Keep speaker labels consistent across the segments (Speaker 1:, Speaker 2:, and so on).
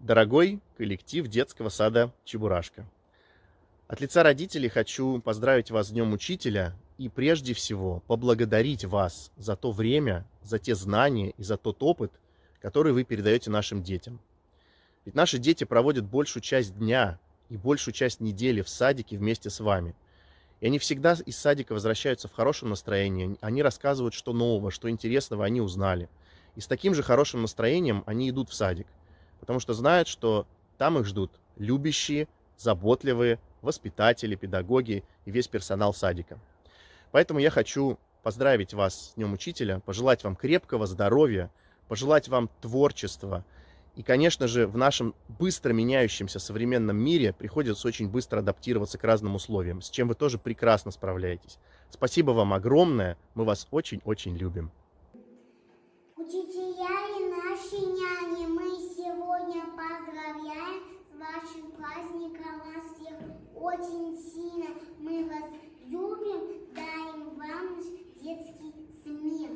Speaker 1: Дорогой коллектив детского сада «Чебурашка», от лица родителей хочу поздравить вас с Днем Учителя и прежде всего поблагодарить вас за то время, за те знания и за тот опыт, который вы передаете нашим детям. Ведь наши дети проводят большую часть дня и большую часть недели в садике вместе с вами. И они всегда из садика возвращаются в хорошем настроении, они рассказывают, что нового, что интересного они узнали. И с таким же хорошим настроением они идут в садик, потому что знают, что там их ждут любящие, заботливые воспитатели, педагоги и весь персонал садика. Поэтому я хочу поздравить вас с Днем Учителя, пожелать вам крепкого здоровья, пожелать вам творчества. И, конечно же, в нашем быстро меняющемся современном мире приходится очень быстро адаптироваться к разным условиям, с чем вы тоже прекрасно справляетесь. Спасибо вам огромное, мы вас очень-очень любим.
Speaker 2: Учителя и наши няни, мы сегодня поздравляем с вашим праздником вас всех очень сильно. Мы вас любим, даем вам наш детский смех.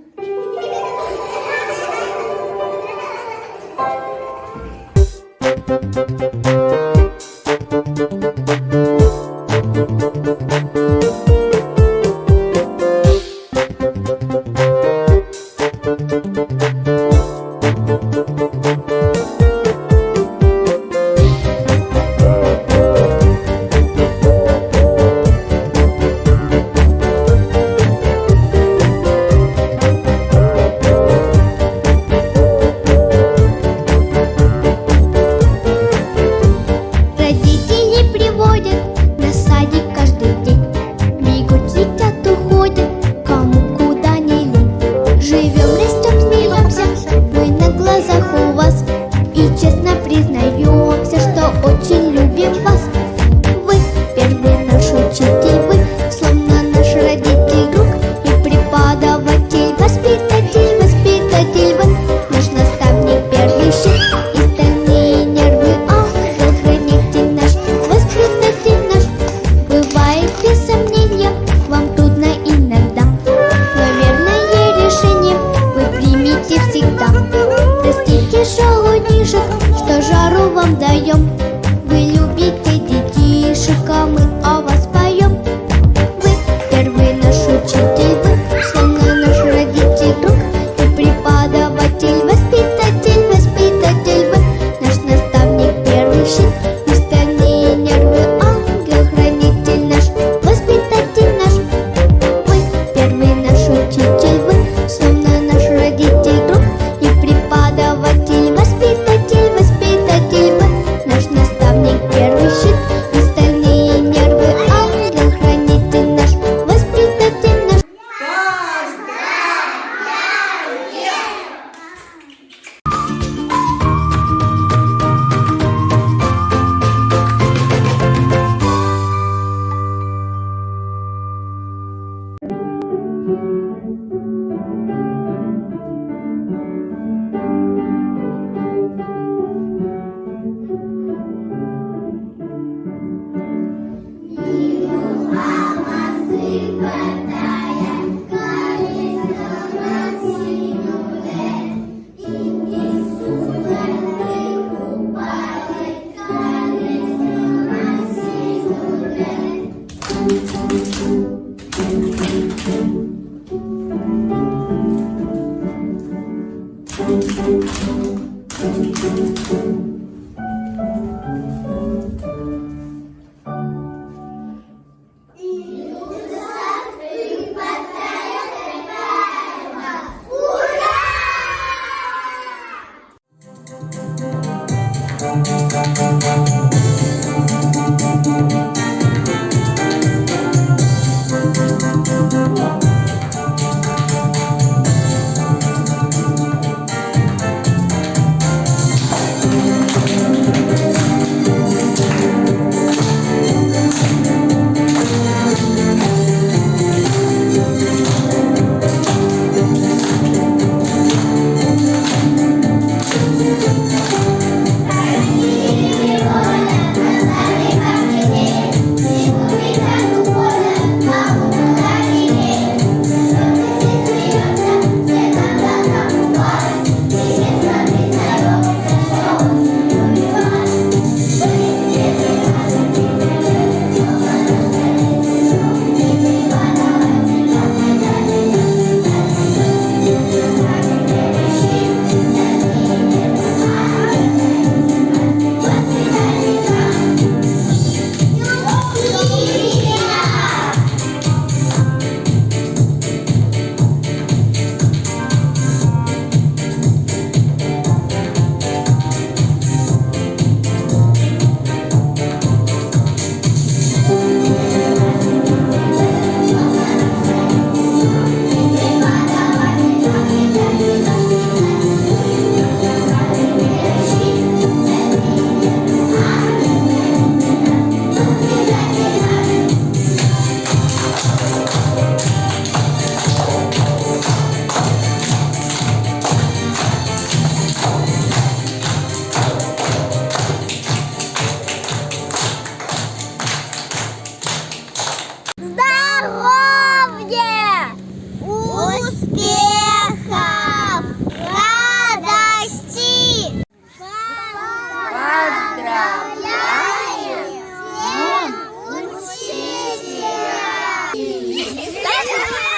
Speaker 3: Что жару вам даем. Вы любите детишек, а мы о вас поем. Вы первый наш учитель, вы словно наш родитель, друг и преподаватель, воспитатель, воспитатель. Вы наш наставник, первый щит, и стальные нервы, ангел-хранитель наш, воспитатель наш. Вы первый наш учитель, вы словно наш родитель, друг и преподаватель, воспитатель, воспитатель. Вы наш наставник, первый щит, и стальные нервы, ангел-хранитель наш, воспитатель наш. Ставте